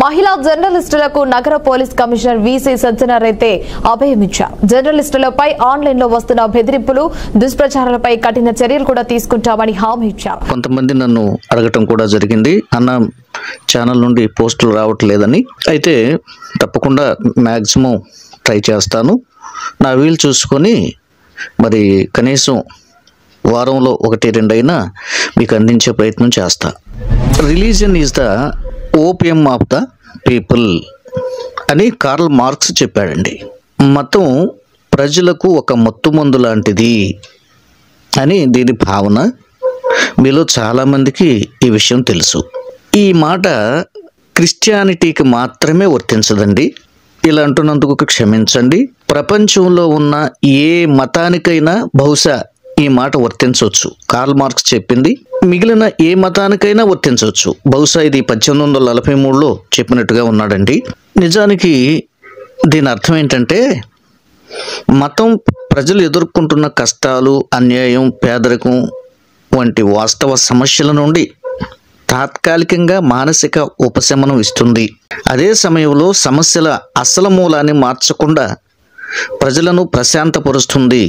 మహిళా జర్నలిస్టులకు నగర పోలీస్ కమిషనర్ వీసీ సజ్జనారైతే అభయమిచ్చారు. జర్నలిస్టులపై ఆన్లైన్ లో వస్తున్న బెదిరింపులు, దుష్ప్రచారాలపై కఠిన చర్యలు కూడా తీసుకుంటామని హామీ ఇచ్చారు. కొంతమంది నన్ను అడగటం కూడా జరిగింది, అన్న ఛానల్ నుండి పోస్టులు రావట్లేదని. అయితే తప్పకుండా మ్యాక్సిమం ట్రై చేస్తాను. నా వీలు చూసుకొని మరి కనీసం వారంలో 1-2 అయినా మీకు అందించే ప్రయత్నం చేస్తా. Religion is the opium of the people అని కార్ల్ మార్క్స్ చెప్పాడండి. మతం ప్రజలకు ఒక మత్తుమందు లాంటిది అని దీని భావన. మీలో చాలామందికి ఈ విషయం తెలుసు. ఈ మాట క్రిస్టియానిటీకి మాత్రమే వర్తించదండి. ఇలా అంటున్నందుకు క్షమించండి. ప్రపంచంలో ఉన్న ఏ మతానికైనా బహుశా ఈ మాట వర్తించవచ్చు. కార్ల్ మార్క్స్ చెప్పింది మిగిలిన ఏ మతానికైనా వర్తించవచ్చు. బహుశా ఇది 1843లో చెప్పినట్టుగా ఉన్నాడండి. నిజానికి దీని అర్థం ఏంటంటే, మతం ప్రజలు ఎదుర్కొంటున్న కష్టాలు, అన్యాయం, పేదరికం వంటి వాస్తవ సమస్యల నుండి తాత్కాలికంగా మానసిక ఉపశమనం ఇస్తుంది. అదే సమయంలో సమస్యల అసలు మూలాన్ని మార్చకుండా ప్రజలను ప్రశాంతపరుస్తుంది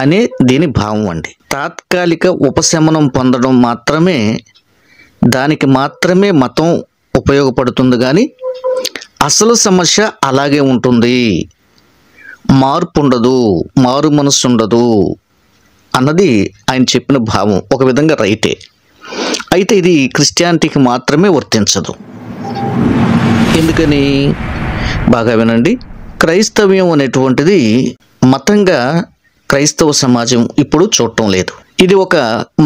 అనే దీని భావం అండి. తాత్కాలిక ఉపశమనం పొందడం మాత్రమే, దానికి మాత్రమే మతం ఉపయోగపడుతుంది. కానీ అసలు సమస్య అలాగే ఉంటుంది, మార్పు ఉండదు, మారు మనస్సు ఉండదు అన్నది ఆయన చెప్పిన భావం. ఒక విధంగా రైటే. అయితే ఇది క్రిస్టియానిటీకి మాత్రమే వర్తించదు. ఎందుకని బాగా వినండి. క్రైస్తవ్యం అనేటువంటిది మతంగా క్రైస్తవ సమాజం ఇప్పుడు చూడటం లేదు. ఇది ఒక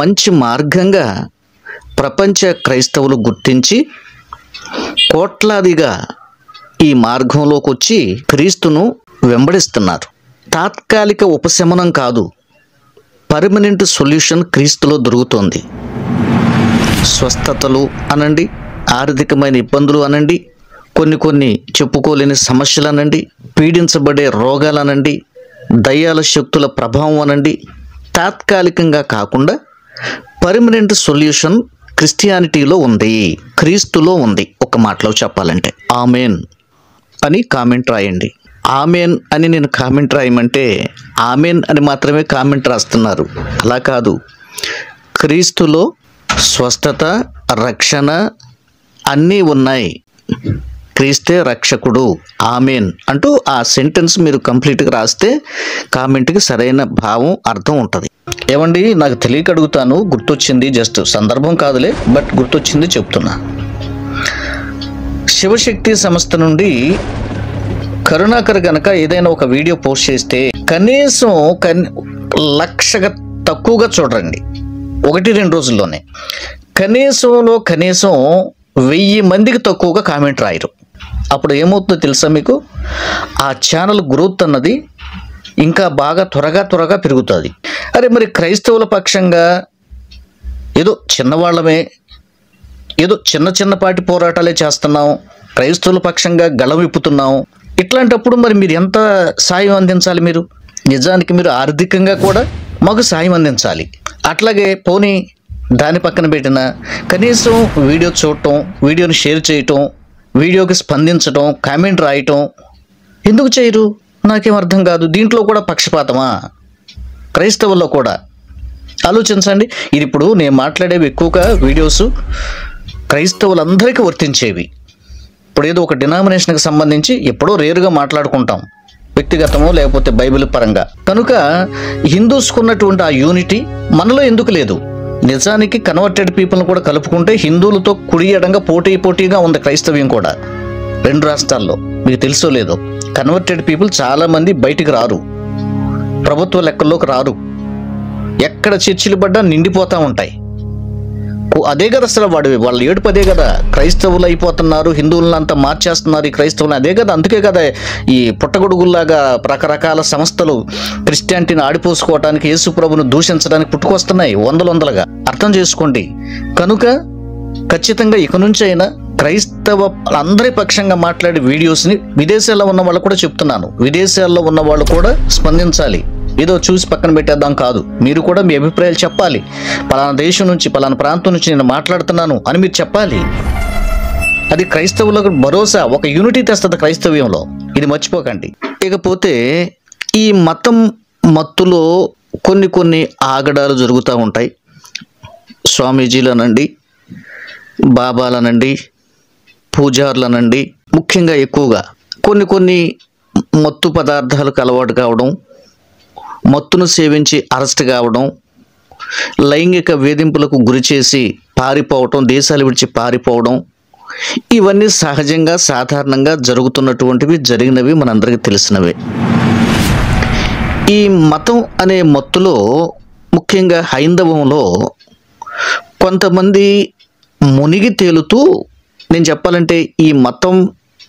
మంచి మార్గంగా ప్రపంచ క్రైస్తవులు గుర్తించి కోట్లాదిగా ఈ మార్గంలోకి వచ్చి క్రీస్తును వెంబడిస్తున్నారు. తాత్కాలిక ఉపశమనం కాదు, పర్మనెంట్ సొల్యూషన్ క్రీస్తులో దొరుకుతోంది. స్వస్థతలు అనండి, ఆర్థికమైన ఇబ్బందులు అనండి, కొన్ని చెప్పుకోలేని సమస్యలు అనండి, పీడించబడే రోగాలు అనండి, దయ్యాల శక్తుల ప్రభావం అనండి, తాత్కాలికంగా కాకుండా పర్మనెంట్ సొల్యూషన్ క్రిస్టియానిటీలో ఉంది, క్రీస్తులో ఉంది. ఒక మాటలో చెప్పాలంటే ఆమెన్ అని కామెంట్ రాయండి. ఆమెన్ అని నేను కామెంట్ రాయమంటే ఆమెన్ అని మాత్రమే కామెంట్ రాస్తున్నారు. అలా కాదు. క్రీస్తులో స్వస్థత, రక్షణ అన్నీ ఉన్నాయి. క్రీస్తే రక్షకుడు, ఆమెన్ అంటూ ఆ సెంటెన్స్ మీరు కంప్లీట్గా రాస్తే కామెంట్కి సరైన భావం, అర్థం ఉంటుంది. ఏమండి, నాకు తెలియక అడుగుతాను, గుర్తొచ్చింది, జస్ట్ సందర్భం కాదులే, బట్ గుర్తొచ్చింది చెప్తున్నా. శివశక్తి సంస్థ నుండి కరుణాకర్ గనక ఏదైనా ఒక వీడియో పోస్ట్ చేస్తే కనీసం 1,00,000 తక్కువగా చూడండి, 1-2 రోజుల్లోనే. కనీసం 1000 మందికి తక్కువగా కామెంట్ రాయరు. అప్పుడు ఏమవుతుందో తెలుసా మీకు? ఆ ఛానల్ గ్రోత్ అన్నది ఇంకా బాగా త్వరగా పెరుగుతుంది. అరే మరి క్రైస్తవుల పక్షంగా ఏదో చిన్నవాళ్ళమే, ఏదో చిన్నపాటి పోరాటాలే చేస్తున్నాం, క్రైస్తవుల పక్షంగా గళం విప్పుతున్నాం. ఇట్లాంటప్పుడు మరి మీరు ఎంత సాయం అందించాలి? మీరు నిజానికి మీరు ఆర్థికంగా కూడా మాకు సాయం అందించాలి. అట్లాగే పోనీ దాని పక్కన పెట్టిన కనీసం వీడియో చూడటం, వీడియోని షేర్ చేయటం, వీడియోకి స్పందించటం, కామెంట్ రాయటం ఎందుకు చేయరు? నాకేం అర్థం కాదు. దీంట్లో కూడా పక్షపాతమా? క్రైస్తవుల్లో కూడా ఆలోచించండి. ఇది ఇప్పుడు నేను మాట్లాడేవి ఎక్కువగా వీడియోస్ క్రైస్తవులందరికీ వర్తించేవి. ఇప్పుడు ఏదో ఒక డినామినేషన్కి సంబంధించి ఎప్పుడో రేరుగా మాట్లాడుకుంటాం, వ్యక్తిగతమో లేకపోతే బైబిల్ పరంగా. కనుక హిందూస్కున్నటువంటి ఆ యూనిటీ మనలో ఎందుకు లేదు? నిజానికి కన్వర్టెడ్ పీపుల్ని కూడా కలుపుకుంటే హిందువులతో కుడి ఎడంగా పోటీగా ఉంది క్రైస్తవ్యం కూడా 2 రాష్ట్రాల్లో. మీకు తెలుసో లేదో, కన్వర్టెడ్ పీపుల్ చాలామంది బయటికి రారు, ప్రభుత్వ లెక్కల్లోకి రారు. ఎక్కడ చర్చిలు పడ్డా నిండిపోతూ ఉంటాయి. అదే కదా అసలు వాళ్ళ ఏడుపు అదే కదా. క్రైస్తవులు అయిపోతున్నారు, హిందువులను అంతా మార్చేస్తున్నారు ఈ క్రైస్తవులు, అదే కదా. అందుకే కదా ఈ పుట్టగొడుగుల్లాగా రకరకాల సంస్థలు క్రిస్టియానిటీని ఆడిపోసుకోవడానికి, యేసు ప్రభును దూషించడానికి పుట్టుకొస్తున్నాయి వందలుగా. అర్థం చేసుకోండి. కనుక ఖచ్చితంగా ఇక నుంచి అయినా క్రైస్తవ అందరి పక్షంగా మాట్లాడే వీడియోస్ని విదేశాల్లో ఉన్న వాళ్ళు కూడా చెప్తున్నాను, విదేశాల్లో ఉన్న వాళ్ళు కూడా స్పందించాలి. ఏదో చూసి పక్కన పెట్టేద్దాం కాదు. మీరు కూడా మీ అభిప్రాయాలు చెప్పాలి. పలానా దేశం నుంచి, పలానా ప్రాంతం నుంచి నేను మాట్లాడుతున్నాను అని మీరు చెప్పాలి. అది క్రైస్తవులకు భరోసా, ఒక యూనిటీ తెస్తుంది క్రైస్తవ్యంలో, ఇది మర్చిపోకండి. ఇకపోతే ఈ మతం మత్తులో కొన్ని ఆగడాలు జరుగుతూ ఉంటాయి. స్వామీజీలనండి, బాబాలనండి, పూజారులనండి, ముఖ్యంగా ఎక్కువగా కొన్ని మత్తు పదార్థాలకు అలవాటు కావడం, మత్తును సేవించి అరెస్ట్ కావడం, లైంగిక వేధింపులకు గురి చేసి పారిపోవటం, దేశాలు విడిచి పారిపోవడం, ఇవన్నీ సహజంగా సాధారణంగా జరుగుతున్నటువంటివి, జరిగినవి, మనందరికీ తెలిసినవే. ఈ మతం అనే మత్తులో ముఖ్యంగా హైందవంలో కొంతమంది మునిగి తేలుతూ, నేను చెప్పాలంటే ఈ మతం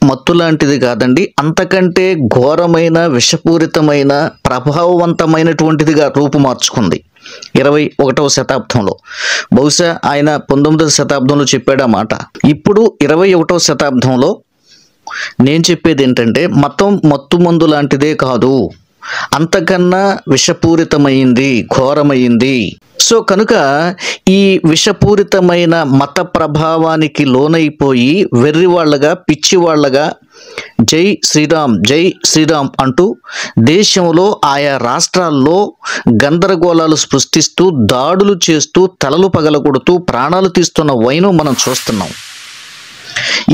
మత్తు లాంటిది కాదండి, అంతకంటే ఘోరమైన, విషపూరితమైన, ప్రభావవంతమైనటువంటిదిగా రూపుమార్చుకుంది 21వ శతాబ్దంలో. బహుశా ఆయన 19వ శతాబ్దంలో చెప్పాడు ఆ మాట. ఇప్పుడు 21వ శతాబ్దంలో నేను చెప్పేది ఏంటంటే, మతం మత్తు మందు లాంటిదే కాదు, అంతకన్నా విషపూరితమైంది, ఘోరమైంది. సో కనుక ఈ విషపూరితమైన మత ప్రభావానికి లోనైపోయి వెర్రివాళ్లగా, పిచ్చివాళ్లగా జై శ్రీరామ్, జై శ్రీరామ్ అంటూ దేశంలో ఆయా రాష్ట్రాల్లో గందరగోళాలు సృష్టిస్తూ, దాడులు చేస్తూ, తలలు పగలగొడుతూ, ప్రాణాలు తీస్తున్న వైనం మనం చూస్తున్నాం.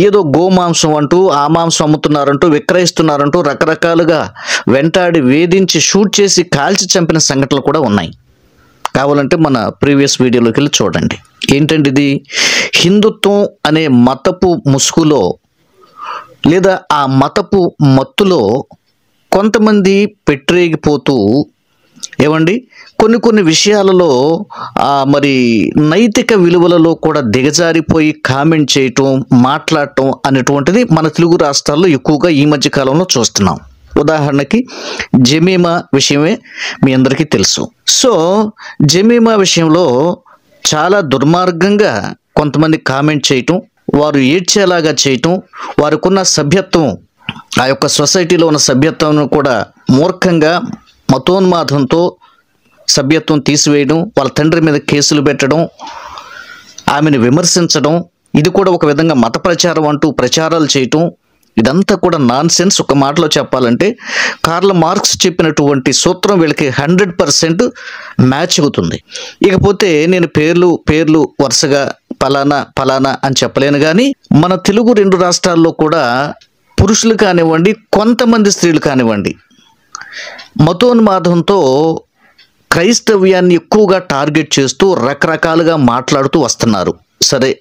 ఏదో గోమాంసం అంటూ, ఆ మాంసం అమ్ముతున్నారంటూ, విక్రయిస్తున్నారంటూ రకరకాలుగా వెంటాడి, వేధించి, షూట్ చేసి, కాల్చి చంపిన సంఘటనలు కూడా ఉన్నాయి. కావాలంటే మన ప్రీవియస్ వీడియోలోకి వెళ్ళి చూడండి. ఏంటంటే ఇది హిందుత్వం అనే మతపు ముసుగులో లేదా ఆ మతపు మత్తులో కొంతమంది పెట్టరేగిపోతూ, ఏమండి, కొన్ని విషయాలలో మరి నైతిక విలువలలో కూడా దిగజారిపోయి కామెంట్ చేయటం, మాట్లాడటం అనేటువంటిది మన తెలుగు రాష్ట్రాల్లో ఎక్కువగా ఈ మధ్య కాలంలో చూస్తున్నాం. ఉదాహరణకి జమీమా విషయమే మీ అందరికీ తెలుసు. సో జమీమా విషయంలో చాలా దుర్మార్గంగా కొంతమంది కామెంట్ చేయటం, వారు ఏడ్చేలాగా చేయటం, వారికున్న సభ్యత్వం, ఆ యొక్క సొసైటీలో ఉన్న సభ్యత్వం కూడా మూర్ఖంగా, మతోన్మాదంతో సభ్యత్వం తీసివేయడం, వాళ్ళ తండ్రి మీద కేసులు పెట్టడం, ఆమెను విమర్శించడం, ఇది కూడా ఒక విధంగా మత ప్రచారం అంటూ ప్రచారాలు చేయటం, ఇదంతా కూడా నాన్ సెన్స్. ఒక మాటలో చెప్పాలంటే కార్ల్ మార్క్స్ చెప్పినటువంటి సూత్రం వీళ్ళకి 100% మ్యాచ్ అవుతుంది. ఇకపోతే నేను పేర్లు వరుసగా ఫలానా అని చెప్పలేను, కానీ మన తెలుగు 2 రాష్ట్రాల్లో కూడా పురుషులు కానివ్వండి, కొంతమంది స్త్రీలు కానివ్వండి, మతోన్మాదంతో క్రైస్తవ్యాన్ని ఎక్కువగా టార్గెట్ చేస్తూ రకరకాలుగా మాట్లాడుతూ వస్తున్నారు. సరే,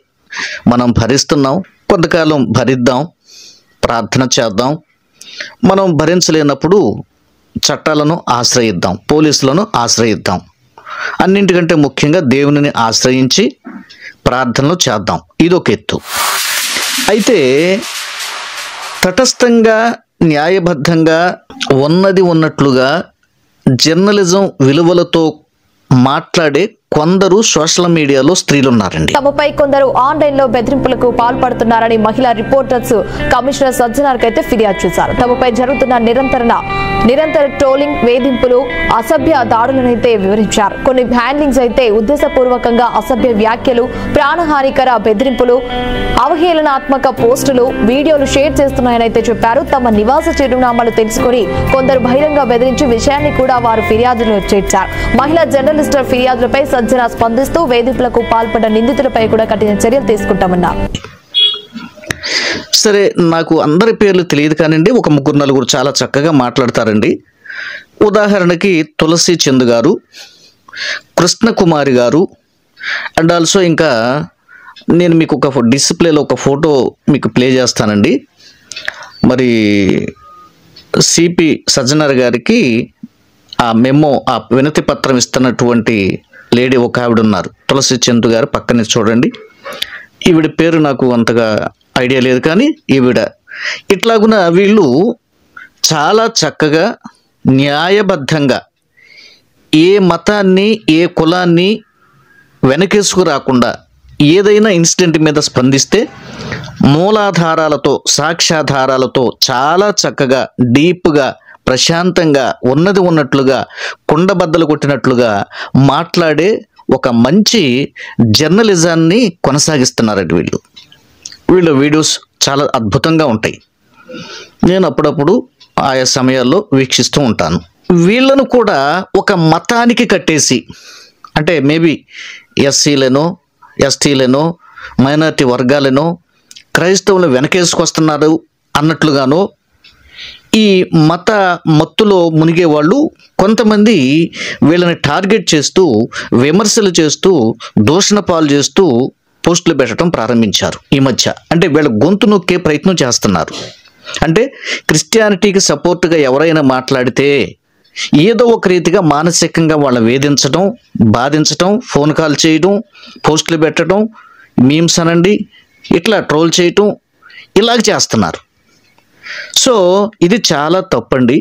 మనం భరిస్తున్నాం, కొంతకాలం భరిద్దాం, ప్రార్థన చేద్దాం. మనం భరించలేనప్పుడు చట్టాలను ఆశ్రయిద్దాం, పోలీసులను ఆశ్రయిద్దాం. అన్నింటికంటే ముఖ్యంగా దేవునిని ఆశ్రయించి ప్రార్థనలు చేద్దాం. ఇదొక ఎత్తు. అయితే తటస్థంగా, న్యాయబద్ధంగా, ఉన్నది ఉన్నట్లుగా జర్నలిజం విలువలతో మాట్లాడే కొందరు సోషల్ మీడియాలో స్త్రీలు ఉన్నారండి. తమపై కొందరు ఆన్లైన్ లో బెదిరింపులకు పాల్పడుతున్నారని మహిళా రిపోర్టర్స్ కమిషనర్ సజ్జనార్కి అయితే ఫిర్యాదు చేశారు. తమపై జరుగుతున్న నిరంతర ట్రోలింగ్, వేధింపులు, అసభ్య దాడులనైతే వివరించారు. కొన్ని హ్యాండ్లింగ్స్ అయితే ఉద్దేశపూర్వకంగా అసభ్య వ్యాఖ్యలు, ప్రాణహానికర బెదిరింపులు, అవహేళనాత్మక పోస్టులు, వీడియోలు షేర్ చేస్తున్నాయనైతే చెప్పారు. తమ నివాస చిరునామాలు తెలుసుకుని కొందరు బహిరంగ బెదిరించి విషయాన్ని కూడా వారు ఫిర్యాదులో చేర్చారు. మహిళా జర్నలిస్టుల ఫిర్యాదులపై సజ్జన స్పందిస్తూ వేధింపులకు పాల్పడ్డ నిందితులపై కూడా కఠిన చర్యలు తీసుకుంటామన్నారు. సరే, నాకు అందరి పేర్లు తెలియదు కానండి, ఒక 3-4 చాలా చక్కగా మాట్లాడతారండి. ఉదాహరణకి తులసి చంద్ గారు, కృష్ణకుమారి గారు, అండ్ ఆల్సో ఇంకా నేను మీకు ఒక డిస్ప్లేలో ఒక ఫోటో మీకు ప్లే చేస్తానండి. మరి సిపి సజ్జనార్ గారికి ఆ మెమో, ఆ వినతి పత్రం ఇస్తున్నటువంటి లేడీ ఒక ఆవిడ ఉన్నారు, తులసి చంద్ గారు. పక్కనే చూడండి. ఈవిడ పేరు నాకు అంతగా ఐడియా లేదు, కానీ ఈవిడ ఇట్లాగున వీళ్ళు చాలా చక్కగా న్యాయబద్ధంగా ఏ మతాన్ని, ఏ కులాన్ని వెనకేసుకు రాకుండా ఏదైనా ఇన్సిడెంట్ మీద స్పందిస్తే మూలాధారాలతో, సాక్ష్యాధారాలతో చాలా చక్కగా, డీప్గా, ప్రశాంతంగా, ఉన్నది ఉన్నట్లుగా, కుండబద్దలు కొట్టినట్లుగా మాట్లాడే ఒక మంచి జర్నలిజాన్ని కొనసాగిస్తున్నారండి వీళ్ళు. వీళ్ళ వీడియోస్ చాలా అద్భుతంగా ఉంటాయి. నేను అప్పుడప్పుడు ఆయా సమయాల్లో వీక్షిస్తూ ఉంటాను. వీళ్ళను కూడా ఒక మతానికి కట్టేసి, అంటే మేబీ ఎస్సీలనో ఎస్టీలనో మైనారిటీ వర్గాలనో క్రైస్తవులు వెనకేసుకొస్తున్నారు అన్నట్లుగానో ఈ మత మత్తులో మునిగే వాళ్ళు కొంతమంది వీళ్ళని టార్గెట్ చేస్తూ, విమర్శలు చేస్తూ, దూషణ పాలు చేస్తూ పోస్టులు పెట్టడం ప్రారంభించారు ఈ మధ్య. అంటే వీళ్ళ గొంతు నొక్కే ప్రయత్నం చేస్తున్నారు. అంటే క్రిస్టియానిటీకి సపోర్టుగా ఎవరైనా మాట్లాడితే ఏదో ఒక రీతిగా మానసికంగా వాళ్ళని వేధించడం, బాధించడం, ఫోన్ కాల్ చేయడం, పోస్టులు పెట్టడం, మీమ్స్ అనండి, ఇట్లా ట్రోల్ చేయటం, ఇలాగ చేస్తున్నారు. సో ఇది చాలా తప్పండి.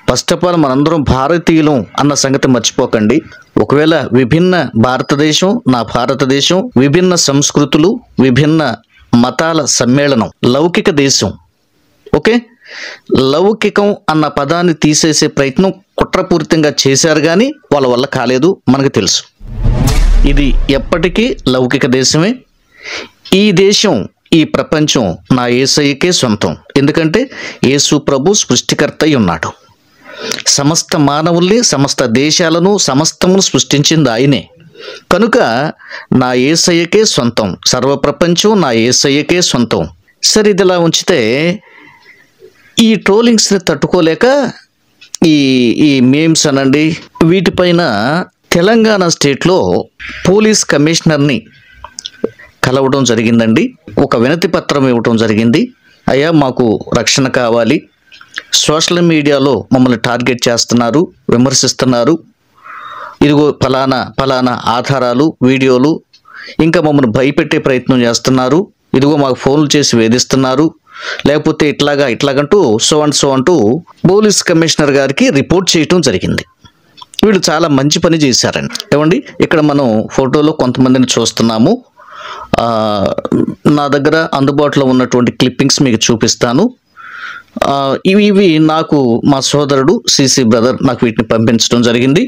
ఫస్ట్ ఆఫ్ ఆల్ మనందరం భారతీయులం అన్న సంగతి మర్చిపోకండి. ఒకవేళ విభిన్న భారతదేశం, నా భారతదేశం విభిన్న సంస్కృతులు, విభిన్న మతాల సమ్మేళనం, లౌకిక దేశం. ఓకే, లౌకికం అన్న పదాన్ని తీసేసే ప్రయత్నం కుట్రపూరితంగా చేశారు, కానీ వాళ్ళ వల్ల కాలేదు, మనకు తెలుసు. ఇది ఎప్పటికీ లౌకిక దేశమే. ఈ దేశం, ఈ ప్రపంచం నా యేసయ్యకే సొంతం. ఎందుకంటే యేసు ప్రభు సృష్టికర్త అయి ఉన్నాడు. సమస్త మానవుల్ని, సమస్త దేశాలను, సమస్తమును సృష్టించింది ఆయనే. కనుక నా యేసయ్యకే సొంతం, సర్వ ప్రపంచం నా యేసయ్యకే సొంతం. సరే, ఇదిలా ఉంచితే ఈ ట్రోలింగ్స్ని తట్టుకోలేక ఈ మేమ్స్ అనండి వీటిపైన తెలంగాణ స్టేట్లో పోలీస్ కమిషనర్ని కలవడం జరిగిందండి. ఒక వినతి పత్రం ఇవ్వటం జరిగింది. అయ్యా, మాకు రక్షణ కావాలి, సోషల్ మీడియాలో మమ్మల్ని టార్గెట్ చేస్తున్నారు, విమర్శిస్తున్నారు, ఇదిగో ఫలానా ఆధారాలు, వీడియోలు, ఇంకా మమ్మల్ని భయపెట్టే ప్రయత్నం చేస్తున్నారు, ఇదిగో మాకు ఫోన్లు చేసి వేధిస్తున్నారు, లేకపోతే ఇట్లాగంటూ సో అంటూ పోలీస్ కమిషనర్ గారికి రిపోర్ట్ చేయటం జరిగింది. వీళ్ళు చాలా మంచి పని చేశారండి. ఏమండి, ఇక్కడ మనం ఫోటోలో కొంతమందిని చూస్తున్నాము. నా దగ్గర అందుబాటులో ఉన్నటువంటి క్లిప్పింగ్స్ మీకు చూపిస్తాను. ఇవి నాకు మా సోదరుడు సిసి బ్రదర్ నాకు వీటిని పంపించడం జరిగింది.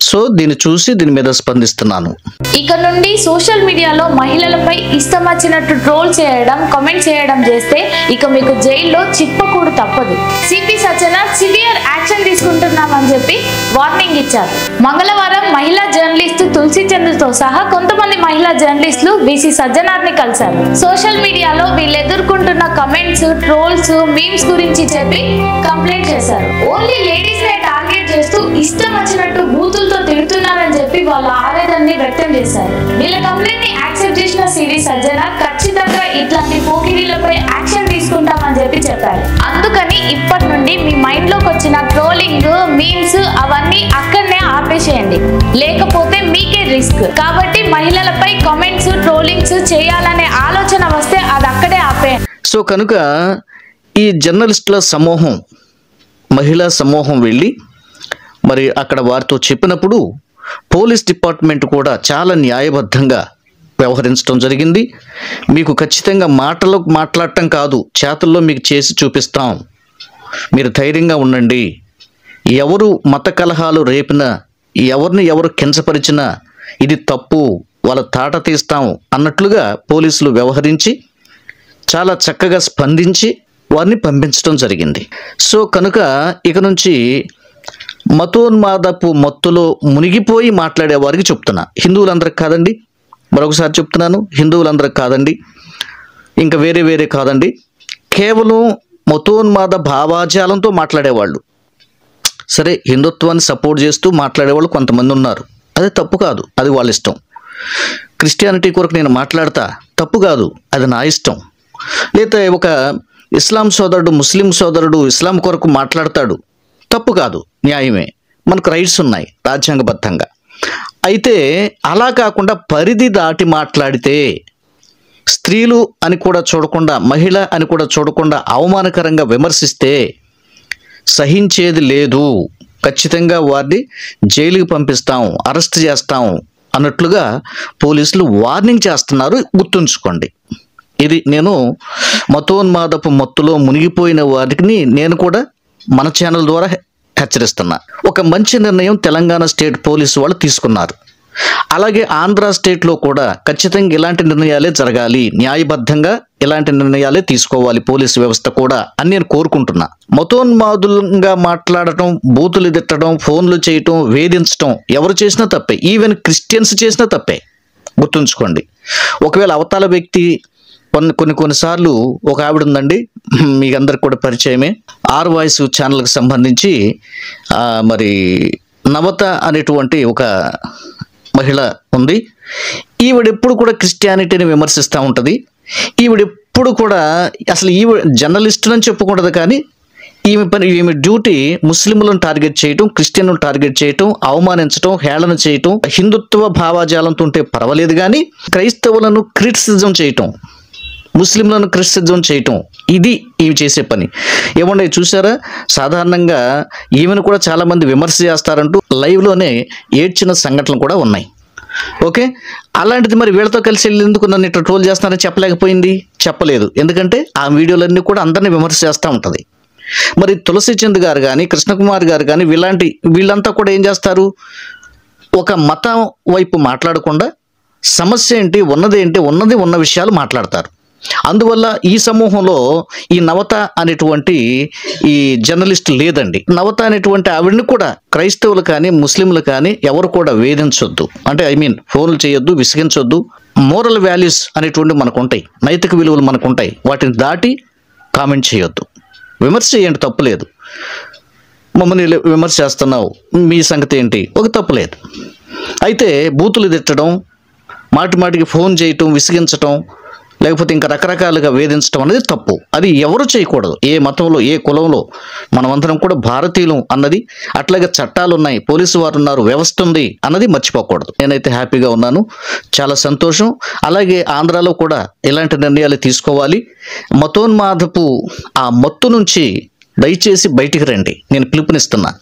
సో దీన్ని చూసి దీని మీద స్పందిస్తున్నాను. ఇక నుండి సోషల్ మీడియాలో మహిళలపై ఇష్టం వచ్చినట్టు ట్రోల్ చేయడం, కామెంట్ చేయడం చేస్తే ఇక మీకు జైల్లో చిప్పకూడు తప్పదు. సిపి సజ్జనార్ సివియర్ యాక్షన్ తీసుకుంటున్నామని చెప్పి వార్నింగ్ ఇచ్చారు. మంగళవారం మహిళా జర్నలిస్టు తులసి చంద్రతో సహా కొంతమంది మహిళా జర్నలిస్టులు విసి సజ్జనార్ ని కలిశారు. సోషల్ మీడియాలో వీళ్ళు ఎదుర్కొంటున్న కమెంట్స్, ట్రోల్స్, మీమ్స్ గురించి చెప్పి కంప్లైంట్ చేశారు. ఓన్లీ లేడీస్ నే టార్గెట్ చేస్తూ ఇష్టం వచ్చినట్టు బూతులతో తిడుతున్నారని చెప్పి వాళ్ళ ఆవేదనని వ్యక్తం చేశారు. వీళ్ళ కంప్లైంట్ ని యాక్సెప్ట్ చేసిన సిరి సజ్జనార్ ఖచ్చితంగా ఇట్లాంటి పోకిరీలపై యాక్షన్ తీసుకుంటామని చెప్పి చెప్పారు. అందుకని ఇప్పటి నుండి మీ మైండ్ లోకి వచ్చిన ట్రోలింగ్, మీమ్స్ అవన్నీ అక్కడనే ఆపేసేయండి, లేకపోతే మీకే రిస్క్. కాబట్టి మహిళలపై కామెంట్స్, ట్రోలింగ్స్ చేయాలనే ఆలోచన వస్తే అది అక్కడే ఆపేయండి. సో కనుక ఈ జర్నలిస్టుల సమూహం, మహిళా సమూహం వెళ్ళి మరి అక్కడ వారితో చెప్పినప్పుడు పోలీస్ డిపార్ట్మెంట్ కూడా చాలా న్యాయబద్ధంగా వ్యవహరించడం జరిగింది. మీకు ఖచ్చితంగా మాట్లాడటం కాదు, చేతుల్లో మీకు చేసి చూపిస్తాం, మీరు ధైర్యంగా ఉండండి, ఎవరు మత కలహాలు రేపినా, ఎవరు కించపరిచినా ఇది తప్పు, వాళ్ళ తాట తీస్తాం అన్నట్లుగా పోలీసులు వ్యవహరించి చాలా చక్కగా స్పందించి వారిని పంపించడం జరిగింది. సో కనుక ఇక నుంచి మతోన్మాదపు మత్తులో మునిగిపోయి మాట్లాడే వారికి చెప్తున్నా, హిందువులందరికి కాదండి, మరొకసారి చెప్తున్నాను, హిందువులందరికి కాదండి, ఇంకా వేరే కాదండి, కేవలం మతోన్మాద భావాజాలంతో మాట్లాడేవాళ్ళు. సరే, హిందుత్వాన్ని సపోర్ట్ చేస్తూ మాట్లాడేవాళ్ళు కొంతమంది ఉన్నారు, అది తప్పు కాదు, అది వాళ్ళ ఇష్టం. క్రిస్టియానిటీ కొరకు నేను మాట్లాడతా, తప్పు కాదు, అది నా ఇష్టం. లేదా ఒక ఇస్లాం సోదరుడు, ముస్లిం సోదరుడు ఇస్లాం కొరకు మాట్లాడతాడు, తప్పు కాదు, న్యాయమే, మనకు రైట్స్ ఉన్నాయి రాజ్యాంగబద్ధంగా. అయితే అలా కాకుండా పరిధి దాటి మాట్లాడితే, స్త్రీలు అని కూడా చూడకుండా, మహిళ అని కూడా చూడకుండా అవమానకరంగా విమర్శిస్తే సహించేది లేదు, ఖచ్చితంగా వారిని జైలుకి పంపిస్తాం, అరెస్ట్ చేస్తాం అన్నట్లుగా పోలీసులు వార్నింగ్ చేస్తున్నారు, గుర్తుంచుకోండి. ఇది నేను మతోన్మాదపు మత్తులో మునిగిపోయిన వారికి నేను కూడా మన ఛానల్ ద్వారా హెచ్చరిస్తున్నా. ఒక మంచి నిర్ణయం తెలంగాణ స్టేట్ పోలీసు వాళ్ళు తీసుకున్నారు. అలాగే ఆంధ్ర స్టేట్లో కూడా ఖచ్చితంగా ఇలాంటి నిర్ణయాలే జరగాలి, న్యాయబద్ధంగా ఇలాంటి నిర్ణయాలే తీసుకోవాలి పోలీసు వ్యవస్థ కూడా అని నేను కోరుకుంటున్నా. మతోన్మాదులంగా మాట్లాడటం, బూతులు తిట్టడం, ఫోన్లు చేయటం, వేధించటం ఎవరు చేసినా తప్పే, ఈవెన్ క్రిస్టియన్స్ చేసినా తప్పే, గుర్తుంచుకోండి. ఒకవేళ అవతల వ్యక్తి కొన్నిసార్లు ఒక ఆవిడ ఉందండి, మీకు అందరికి కూడా పరిచయమే, ఆర్ వాయిస్ ఛానల్కి సంబంధించి మరి నవత అనేటువంటి ఒక మహిళ ఉంది. ఈవిడెప్పుడు కూడా క్రిస్టియానిటీని విమర్శిస్తూ ఉంటుంది. ఈవిడెప్పుడు కూడా అసలు జర్నలిస్ట్ అని చెప్పకూడదు, కానీ ఈమె డ్యూటీ ముస్లింలను టార్గెట్ చేయటం, క్రిస్టియన్లను టార్గెట్ చేయటం, అవమానించటం, హేళన చేయటం, హిందుత్వ భావాజాలంతో ఉంటే పర్వాలేదు కానీ క్రైస్తవులను క్రిటిసిజం చేయటం, ముస్లింలను క్రిటిసిజం చేయటం, ఇది ఈమె చేసే పని. ఏమన్నా చూసారా, సాధారణంగా ఈమెను కూడా చాలామంది విమర్శ చేస్తారంటూ లైవ్లోనే ఏడ్చిన సంఘటనలు కూడా ఉన్నాయి. ఓకే, అలాంటిది మరి వీళ్ళతో కలిసి ఎందుకు నన్ను ఇట్లా ట్రోల్ చేస్తున్నారని చెప్పలేకపోయింది? చెప్పలేదు. ఎందుకంటే ఆ వీడియోలన్నీ కూడా అందరినీ విమర్శ చేస్తూ ఉంటుంది. మరి తులసి చంద్ గారు కానీ, కృష్ణకుమార్ గారు కానీ, వీళ్ళంతా కూడా ఏం చేస్తారు, ఒక మతం వైపు మాట్లాడకుండా సమస్య ఏంటి, ఉన్న విషయాలు మాట్లాడతారు. అందువల్ల ఈ సమూహంలో ఈ నవత అనేటువంటి ఈ జర్నలిస్ట్ లేదండి. నవత అనేటువంటి ఆవిడని కూడా క్రైస్తవులు కానీ ముస్లింలు కానీ ఎవరు కూడా వేధించొద్దు, అంటే ఫోన్లు చేయొద్దు, విసిగించొద్దు. మోరల్ వాల్యూస్ అనేటువంటి మనకు ఉంటాయి, నైతిక విలువలు మనకు ఉంటాయి, వాటిని దాటి కామెంట్ చేయొద్దు. విమర్శ చేయండి, తప్పులేదు. మమ్మల్ని విమర్శ చేస్తున్నావు, మీ సంగతి ఏంటి, ఒక తప్పులేదు. అయితే బూతులు తిట్టడం, మాటికి ఫోన్ చేయటం, విసిగించటం, లేకపోతే ఇంకా రకరకాలుగా వేధించడం అనేది తప్పు. అది ఎవరు చేయకూడదు, ఏ మతంలో, ఏ కులంలో. మనమందరం కూడా భారతీయులం అన్నది, అట్లాగే చట్టాలు ఉన్నాయి, పోలీసు వారు ఉన్నారు, వ్యవస్థ ఉంది అన్నది మర్చిపోకూడదు. నేనైతే హ్యాపీగా ఉన్నాను, చాలా సంతోషం. అలాగే ఆంధ్రాలో కూడా ఇలాంటి నిర్ణయాలు తీసుకోవాలి. మతోన్మాదపు ఆ మత్తు నుంచి దయచేసి బయటికి రండి, నేను పిలుపునిస్తున్నా.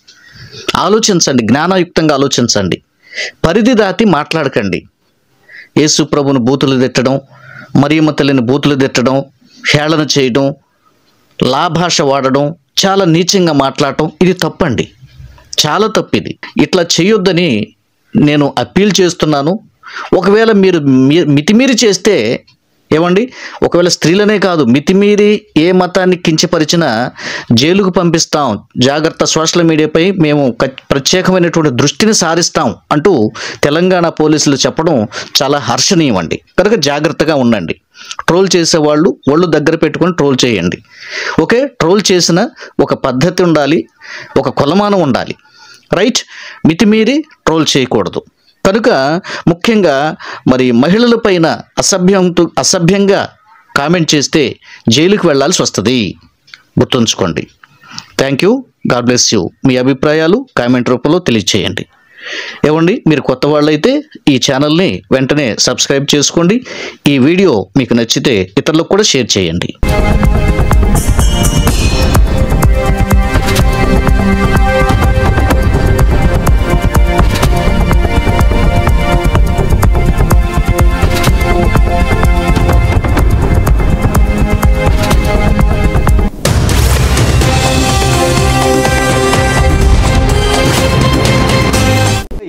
ఆలోచించండి, జ్ఞానయుక్తంగా ఆలోచించండి, పరిధి దాటి మాట్లాడకండి. యేసు ప్రభుని బూతులు తిట్టడం, మరియమ్మ తల్లిని బూతులు తిట్టడం, హేళన చేయడం, లాభాష వాడడం, చాలా నీచంగా మాట్లాడటం, ఇది తప్పండి, చాలా తప్పు. ఇది ఇట్లా చేయొద్దని నేను అప్పీల్ చేస్తున్నాను. ఒకవేళ మీరు మితిమీరి చేస్తే ఏమండి, ఒకవేళ స్త్రీలనే కాదు, మితిమీరి ఏ మతాన్ని కించపరిచినా జైలుకు పంపిస్తాం, జాగ్రత్త, సోషల్ మీడియాపై మేము ప్రత్యేకమైనటువంటి దృష్టిని సారిస్తాం అంటూ తెలంగాణ పోలీసులు చెప్పడం చాలా హర్షణీయం అండి. కనుక జాగ్రత్తగా ఉండండి. ట్రోల్ చేసేవాళ్ళు ఒళ్ళు దగ్గర పెట్టుకొని ట్రోల్ చేయండి. ఓకే, ట్రోల్ చేసిన ఒక పద్ధతి ఉండాలి, ఒక కొలమానం ఉండాలి, రైట్? మితిమీరి ట్రోల్ చేయకూడదు. కనుక ముఖ్యంగా మరి మహిళల పైన అసభ్యంగా కామెంట్ చేస్తే జైలుకి వెళ్లాల్సి వస్తుంది, గుర్తుంచుకోండి. Thank you, god bless you. మీ అభిప్రాయాలు కామెంట్ రూపంలో తెలియచేయండి. ఏమండి, మీరు కొత్త వాళ్ళైతే ఈ ఛానల్ని వెంటనే సబ్స్క్రైబ్ చేసుకోండి. ఈ వీడియో మీకు నచ్చితే ఇతరులకు కూడా షేర్ చేయండి.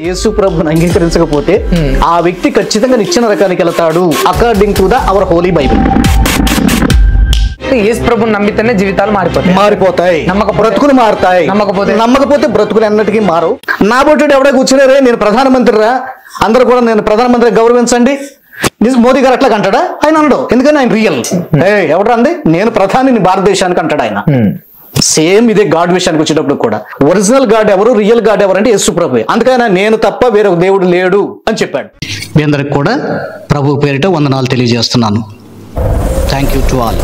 యేసు ప్రభుని అంగీకరించకపోతే ఆ వ్యక్తి ఖచ్చితంగా నిచ్చెన రకానికి వెళ్తాడు, according to the our holy Bible. Yesu ప్రభుని నమ్మితేనే జీవితాలు మారిపోతాయి, బ్రతుకులు మారుతాయి. నమ్మకపోతే బ్రతుకులు ఎన్నటికీ మారు. నా బొట్టుడు ఎవడే కూర్చున్నారే, నేను ప్రధానమంత్రి రా, అందరూ కూడా నేను ప్రధానమంత్రి గౌరవించండి. మోదీ గారు అట్లా అంటాడా? ఆయన అనడు, ఎందుకని ఆయన రియల్. ఎవడు అంది, నేను ప్రధాని భారతదేశానికి అంటాడు ఆయన. సేమ్ ఇదే గాడ్ విషయానికి వచ్చేటప్పుడు కూడా ఒరిజినల్ గాడ్ ఎవరు, రియల్ గాడ్ ఎవరు అంటే యేసు ప్రభువే. అందుకని నేను తప్ప వేరొక దేవుడు లేడు అని చెప్పాడు. మీ అందరికి కూడా ప్రభు పేరిట వందనాలు తెలియజేస్తున్నాను. Thank you to all.